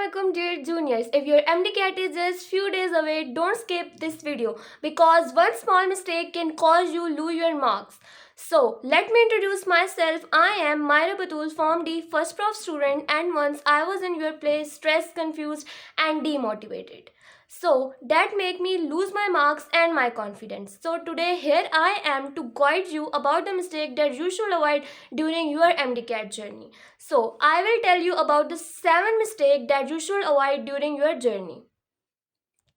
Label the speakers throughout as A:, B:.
A: Assalamualaikum dear juniors. If your MDCAT is just few days away, don't skip this video because one small mistake can cause you lose your marks. So let me introduce myself. I am Myra Batul, Form D first prof student, and once I was in your place stressed, confused and demotivated. So that make me lose my marks and my confidence. So today here I am to guide you about the mistake that you should avoid during your MDCAT journey. So, I will tell you about the 7 mistakes that you should avoid during your journey.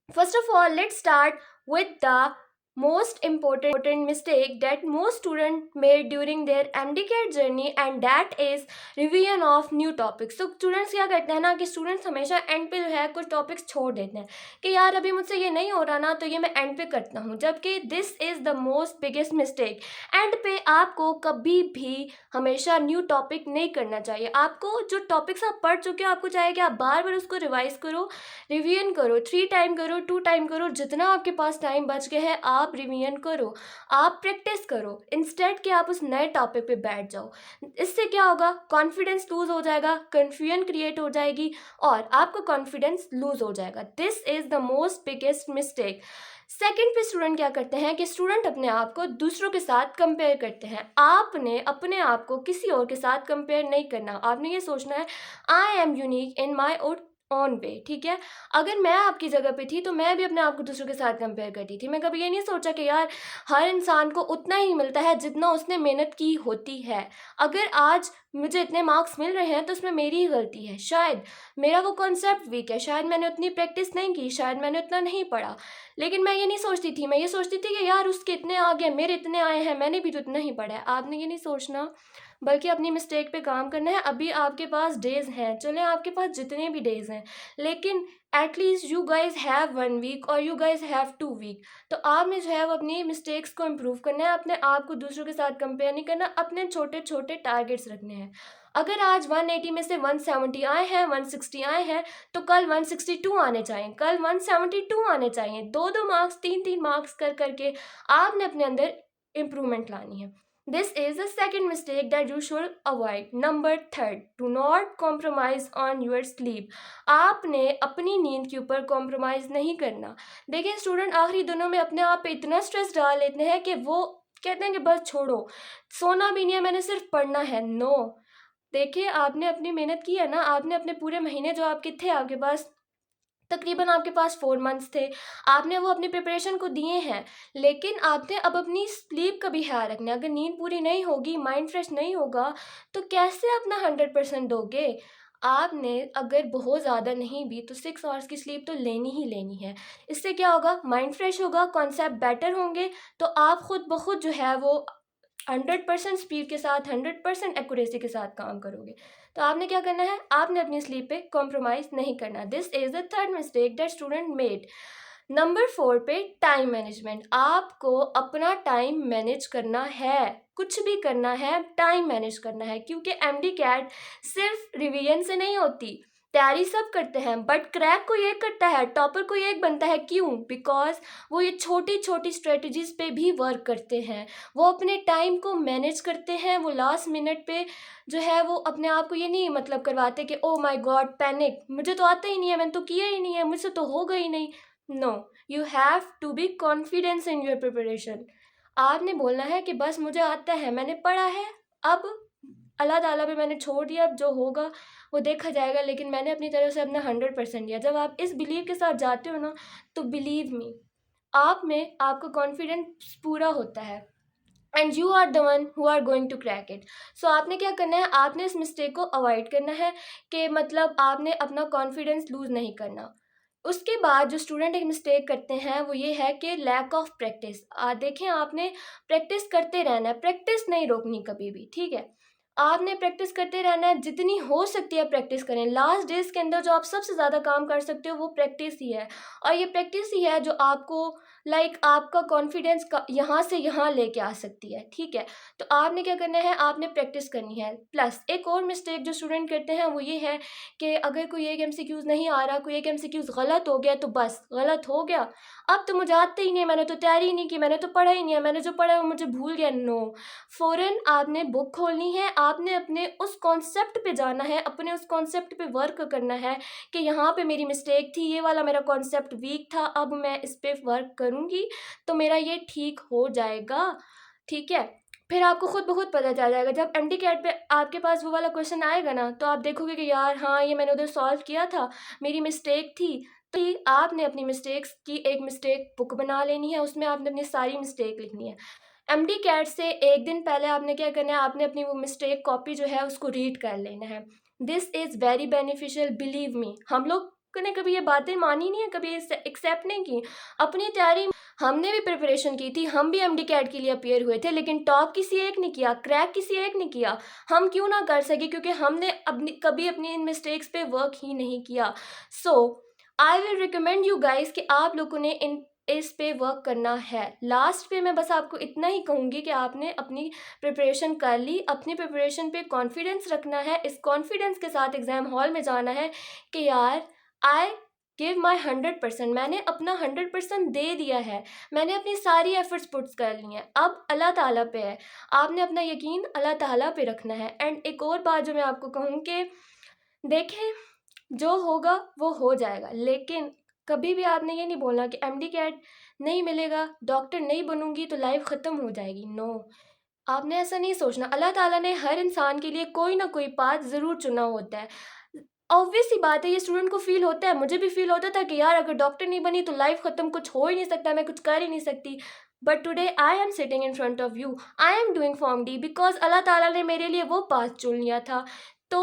A: First of all, let's start with the most important mistake that most students made during their MDCAT journey, and that is revision of new topics. So students क्या करते हैं ना कि students हमेशा and पे जो है कुछ टॉपिक्स छोड़ देते हैं कि यार अभी मुझसे ये नहीं हो रहा ना, तो ये मैं एंड पे करता हूँ, जबकि this is the most biggest mistake. And पे आपको कभी भी हमेशा न्यू टॉपिक नहीं करना चाहिए. आपको जो टॉपिक्स आप पढ़ चुके हो, आपको चाहिए कि आप बार बार उसको रिवाइज करो, रिवीजन करो, 3 टाइम करो, 2 टाइम करो, जितना आपके पास टाइम बच गया है आप रिवीजन करो, आप प्रैक्टिस करो, इंस्टेड कि आप उस नए टॉपिक पे बैठ जाओ. इससे क्या होगा, कॉन्फिडेंस लूज हो जाएगा, कन्फ्यूजन क्रिएट हो जाएगी और आपका कॉन्फिडेंस लूज हो जाएगा. This is the most biggest mistake. Second पे स्टूडेंट क्या करते हैं कि स्टूडेंट अपने आप को दूसरों के साथ कंपेयर करते हैं. आपने अपने आप को किसी और के साथ कंपेयर नहीं करना. आपने ये सोचना है I am unique in my own way. ठीक है, अगर मैं आपकी जगह पे थी तो मैं भी अपने आप को दूसरों के साथ कंपेयर करती थी. मैं कभी ये नहीं सोचा कि यार हर इंसान को उतना ही मिलता है जितना उसने मेहनत की होती है. अगर आज मुझे इतने मार्क्स मिल रहे हैं तो उसमें मेरी ही गलती है. शायद मेरा वो कॉन्सेप्ट वीक है, शायद मैंने उतनी प्रैक्टिस नहीं की, शायद मैंने उतना नहीं पढ़ा. लेकिन मैं ये नहीं सोचती थी, मैं ये सोचती थी कि यार उसके इतने आ गए, मेरे इतने आए हैं, मैंने भी तो इतना ही पढ़ा है. आपने ये नहीं सोचना, बल्कि अपनी मिस्टेक पे काम करना है. अभी आपके पास डेज हैं, चले आपके पास जितने भी डेज हैं, लेकिन at least you guys have 1 week और यू गाइज हैव 2 वीक. तो आपने जो है वो अपनी मिस्टेक्स को इम्प्रूव करना है, अपने आप को दूसरों के साथ कंपेयर नहीं करना, अपने छोटे छोटे टारगेट्स रखने हैं. अगर आज 180 में से 170 आए हैं, 160 आए हैं, तो कल 162 आने चाहिए, कल 172 आने चाहिए. 2-2 मार्क्स, 3-3 मार्क्स कर करके आपने अपने अंदर इम्प्रूवमेंट लानी है. This is the second mistake that you should avoid. Number 3, do not compromise on your sleep. आपने अपनी नींद के ऊपर कॉम्प्रोमाइज़ नहीं करना. देखिए स्टूडेंट आखिरी दिनों में अपने आप पे इतना स्ट्रेस डाल लेते हैं कि वो कहते हैं कि बस छोड़ो, सोना भी नहीं है, मैंने सिर्फ पढ़ना है. नो, देखिए आपने अपनी मेहनत की है ना, आपने अपने पूरे महीने जो आपके थे, आपके पास तकरीबन आपके पास 4 मंथ्स थे, आपने वो अपनी प्रिपरेशन को दिए हैं, लेकिन आपने अब अपनी स्लीप का भी ख्याल रखना है. अगर नींद पूरी नहीं होगी, माइंड फ्रेश नहीं होगा, तो कैसे अपना 100% दोगे. आपने अगर बहुत ज़्यादा नहीं भी तो 6 आवर्स की स्लीप तो लेनी ही लेनी है. इससे क्या होगा, माइंड फ्रेश होगा, कॉन्सेप्ट बेटर होंगे, तो आप खुद ब खुद जो है वो 100% स्पीड के साथ, 100% एक्यूरेसी के साथ काम करोगे. तो आपने क्या करना है, आपने अपनी स्लीप पे कॉम्प्रोमाइज़ नहीं करना. This is the third mistake that student made. Number 4 पे टाइम मैनेजमेंट. आपको अपना टाइम मैनेज करना है, कुछ भी करना है टाइम मैनेज करना है, क्योंकि MDCAT सिर्फ रिवीजन से नहीं होती. तैयारी सब करते हैं, बट क्रैक कोई एक करता है, टॉपर कोई एक बनता है. क्यों? बिकॉज वो ये छोटी छोटी स्ट्रेटजीज़ पे भी वर्क करते हैं, वो अपने टाइम को मैनेज करते हैं. वो लास्ट मिनट पे जो है वो अपने आप को ये नहीं मतलब करवाते कि ओ माय गॉड पैनिक, मुझे तो आता ही नहीं है, मैंने तो किया ही नहीं है, मुझसे तो होगा ही नहीं. No, you have to be confidence in your preparation. आपने बोलना है कि बस मुझे आता है, मैंने पढ़ा है, अब अल्लाह ताला पे मैंने छोड़ दिया, अब जो होगा वो देखा जाएगा, लेकिन मैंने अपनी तरफ से अपना 100% दिया. जब आप इस बिलीव के साथ जाते हो ना, तो बिलीव मी, आप में आपका कॉन्फिडेंस पूरा होता है and you are the one who are going to crack it. So आपने क्या करना है, आपने इस मिस्टेक को अवॉइड करना है कि मतलब आपने अपना कॉन्फिडेंस लूज़ नहीं करना. उसके बाद जो स्टूडेंट एक मिस्टेक करते हैं वो ये है कि लैक ऑफ प्रैक्टिस. देखें आपने प्रैक्टिस करते रहना है, प्रैक्टिस नहीं रोकनी कभी भी. ठीक है, आपने प्रैक्टिस करते रहना है, जितनी हो सकती है प्रैक्टिस करें. लास्ट डेज के अंदर जो आप सबसे ज़्यादा काम कर सकते हो वो प्रैक्टिस ही है, और ये प्रैक्टिस ही है जो आपको लाइक आपका कॉन्फिडेंस का यहाँ से यहाँ लेके आ सकती है, ठीक है। तो आपने क्या करना है, आपने प्रैक्टिस करनी है। प्लस एक और मिस्टेक जो स्टूडेंट करते हैं वो ये है कि अगर कोई एक एमसीक्यूज़ नहीं आ रहा, कोई एक एमसीक्यूज़ गलत हो गया तो बस गलत हो गया, अब तो मुझे आता ही नहीं है, मैंने तो तैयारी ही नहीं की, मैंने तो पढ़ा ही नहीं है, मैंने जो पढ़ा है वो मुझे भूल गया। नो, फ़ौरन आपने बुक खोलनी है, आपने अपने उस कॉन्सेप्ट पे जाना है, अपने उस कॉन्सेप्ट पे वर्क करना है कि यहाँ पे मेरी मिस्टेक थी, ये वाला मेरा कॉन्सेप्ट वीक था, अब मैं इस पे वर्क करूँगी तो मेरा ये ठीक हो जाएगा, ठीक है। फिर आपको खुद ब खुद पता चल जाएगा, जब एमडी कैट पे आपके पास वो वाला क्वेश्चन आएगा ना, तो आप देखोगे कि यार हाँ, ये मैंने उधर सॉल्व किया था, मेरी मिस्टेक थी। तो ये आपने अपनी मिस्टेक्स की एक मिस्टेक बुक बना लेनी है, उसमें आपने अपनी सारी मिस्टेक लिखनी है। एमडी कैट से एक दिन पहले आपने क्या करना है, आपने अपनी वो मिस्टेक कॉपी जो है उसको रीड कर लेना है। This is very beneficial, believe me. हम लोग ने कभी ये बातें मानी नहीं है, कभी एक्सेप्ट नहीं की। अपनी तैयारी हमने भी प्रिपरेशन की थी, हम भी एमडी कैट के लिए अपियर हुए थे, लेकिन टॉप किसी एक ने किया, क्रैक किसी एक ने किया। हम क्यों ना कर सके, क्योंकि हमने कभी अपनी इन मिस्टेक्स पे वर्क ही नहीं किया। So I will recommend you guys कि आप लोगों ने इस पे वर्क करना है। लास्ट पे मैं बस आपको इतना ही कहूँगी कि आपने अपनी प्रिपरेशन कर ली, अपनी प्रिपरेशन पे कॉन्फिडेंस रखना है, इस कॉन्फिडेंस के साथ एग्ज़ाम हॉल में जाना है कि यार आई गिव माई 100%, मैंने अपना 100% दे दिया है, मैंने अपनी सारी एफर्ट्स पुट्स कर ली हैं, अब अल्लाह ताला पे है, आपने अपना यकीन अल्लाह ताला पे रखना है। एंड एक और बात जो मैं आपको कहूँ कि देखें, जो होगा वो हो जाएगा, लेकिन कभी भी आपने ये नहीं बोलना कि एमडी कैट नहीं मिलेगा, डॉक्टर नहीं बनूंगी तो लाइफ ख़त्म हो जाएगी। नो, आपने ऐसा नहीं सोचना। अल्लाह ताला ने हर इंसान के लिए कोई ना कोई पाथ ज़रूर चुना होता है। ऑब्वियस सी बात है, ये स्टूडेंट को फील होता है, मुझे भी फील होता था कि यार अगर डॉक्टर नहीं बनी तो लाइफ ख़त्म, कुछ हो ही नहीं सकता, मैं कुछ कर ही नहीं सकती। But today I am sitting in front of you, I am doing form D because अल्लाह ताला ने मेरे लिए वो पाथ चुन लिया था। तो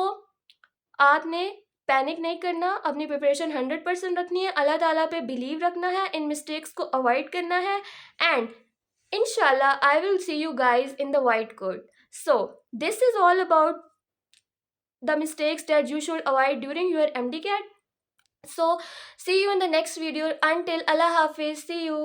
A: आपने पैनिक नहीं करना, अपनी प्रिपरेशन 100% रखनी है, अल्लाह ताला पे बिलीव रखना है, इन मिस्टेक्स को अवॉइड करना है, and inshallah I will see you guys in the white court. So this is all about the mistakes that you should avoid during your MD CAT. So see you in the next video. Until Allah Hafiz, see you.